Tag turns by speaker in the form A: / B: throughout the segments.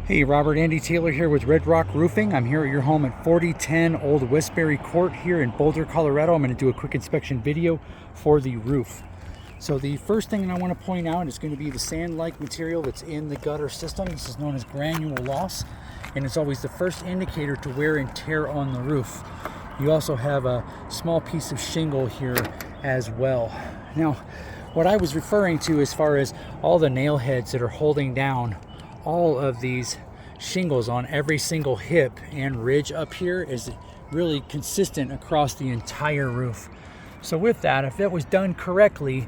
A: Hey, Robert, Andy Taylor here with Red Rock Roofing. I'm here at your home at 4010 Old Westbury Court here in Boulder, Colorado. I'm going to do a quick inspection video for the roof. So the first thing I want to point out is going to be the sand-like material that's in the gutter system. This is known as granule loss, and it's always the first indicator to wear and tear on the roof. You also have a small piece of shingle here as well. Now, what I was referring to as far as all the nail heads that are holding down all of these shingles on every single hip and ridge up here is really consistent across the entire roof. So with that, if it was done correctly,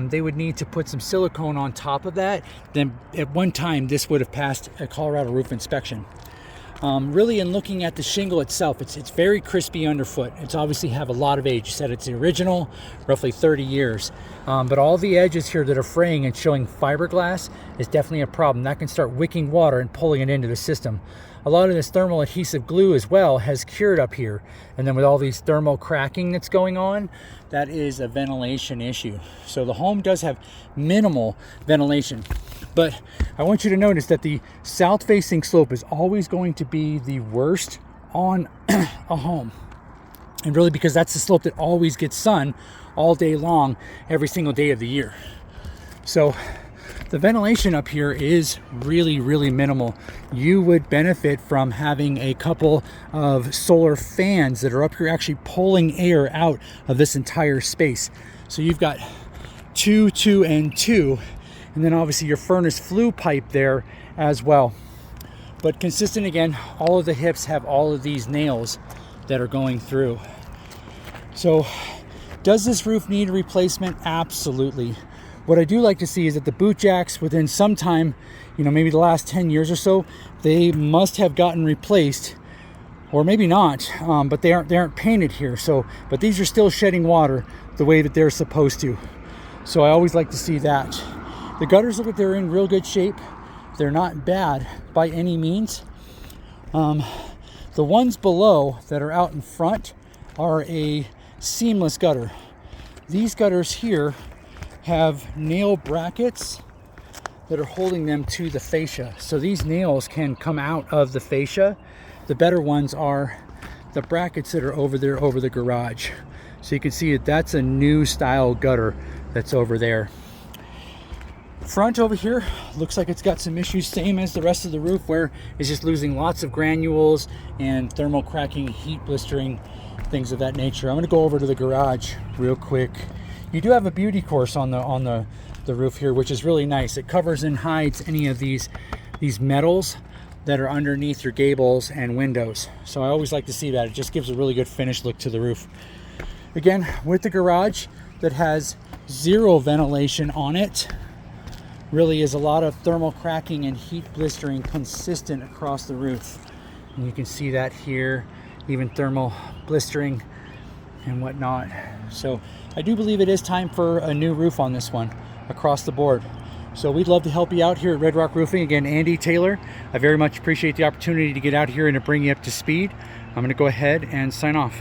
A: they would need to put some silicone on top of that. Then at one time this would have passed a Colorado roof inspection. Really, in looking at the shingle itself, it's very crispy underfoot. It's obviously have a lot of age. You said it's the original, roughly 30 years. But all the edges here that are fraying and showing fiberglass is definitely a problem. That can start wicking water and pulling it into the system. A lot of this thermal adhesive glue as well has cured up here. And then with all these thermal cracking that's going on, that is a ventilation issue. So the home does have minimal ventilation. But I want you to notice that the south-facing slope is always going to be the worst on a home. And really because that's the slope that always gets sun all day long, every single day of the year. So the ventilation up here is really, really minimal. You would benefit from having a couple of solar fans that are up here actually pulling air out of this entire space. So you've got two, and two. And then obviously your furnace flue pipe there as well. But consistent again, all of the hips have all of these nails that are going through. So does this roof need a replacement? Absolutely. What I do like to see is that the boot jacks within some time, maybe the last 10 years or so, they must have gotten replaced, or maybe not, but they aren't painted here. But these are still shedding water the way that they're supposed to. So I always like to see that. The gutters look like they're in real good shape. They're not bad by any means. The ones below that are out in front are a seamless gutter. These gutters here have nail brackets that are holding them to the fascia. So these nails can come out of the fascia. The better ones are the brackets that are over there over the garage. So you can see that's a new style gutter that's over there. Front over here looks like it's got some issues, same as the rest of the roof, where it's just losing lots of granules and thermal cracking, heat blistering, things of that nature. I'm going to go over to the garage real quick. You do have a beauty course on the roof here, which is really nice. It covers and hides any of these metals that are underneath your gables and windows. So I always like to see that. It just gives a really good finished look to the roof. Again, with the garage that has zero ventilation on it, really is a lot of thermal cracking and heat blistering consistent across the roof. And you can see that here, even thermal blistering and whatnot. So I do believe it is time for a new roof on this one across the board. So we'd love to help you out here at Red Rock Roofing. Again, Andy Taylor. I very much appreciate the opportunity to get out here and to bring you up to speed. I'm going to go ahead and sign off.